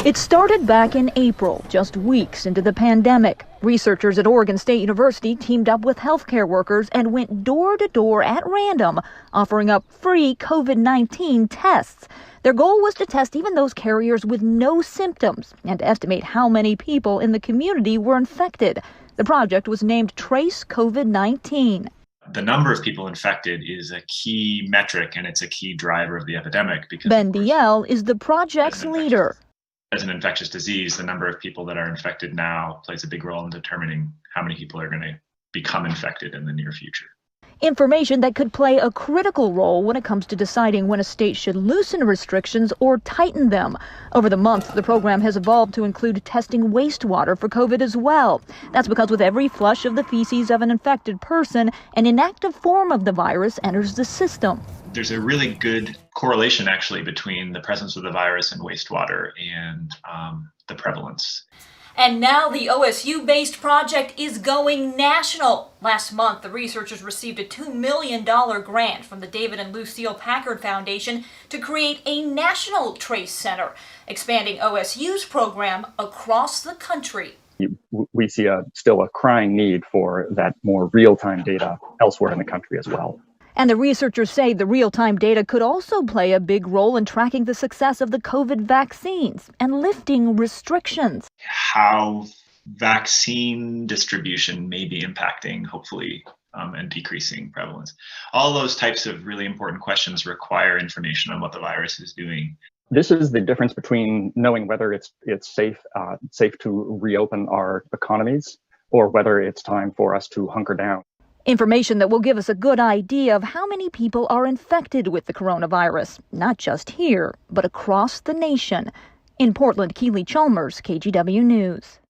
It started back in April, just weeks into the pandemic. Researchers at Oregon State University teamed up with healthcare workers and went door to door at random, offering up free COVID-19 tests. Their goal was to test even those carriers with no symptoms and to estimate how many people in the community were infected. The project was named Trace COVID-19. The number of people infected is a key metric, and it's a key driver of the epidemic. Because Ben Diel is the project's leader. As an infectious disease, the number of people that are infected now plays a big role in determining how many people are going to become infected in the near future. Information that could play a critical role when it comes to deciding when a state should loosen restrictions or tighten them. Over the months, the program has evolved to include testing wastewater for COVID as well. That's because with every flush of the feces of an infected person, an inactive form of the virus enters the system. There's a really good correlation, actually, between the presence of the virus in wastewater and the prevalence. And now the OSU-based project is going national. Last month, the researchers received a $2 million grant from the David and Lucille Packard Foundation to create a national trace center, expanding OSU's program across the country. We see still a crying need for that more real-time data elsewhere in the country as well. And the researchers say the real-time data could also play a big role in tracking the success of the COVID vaccines and lifting restrictions. How vaccine distribution may be impacting, hopefully, and decreasing prevalence. All those types of really important questions require information on what the virus is doing. This is the difference between knowing whether it's safe to reopen our economies or whether it's time for us to hunker down. Information that will give us a good idea of how many people are infected with the coronavirus, not just here, but across the nation. In Portland, Keely Chalmers, KGW News.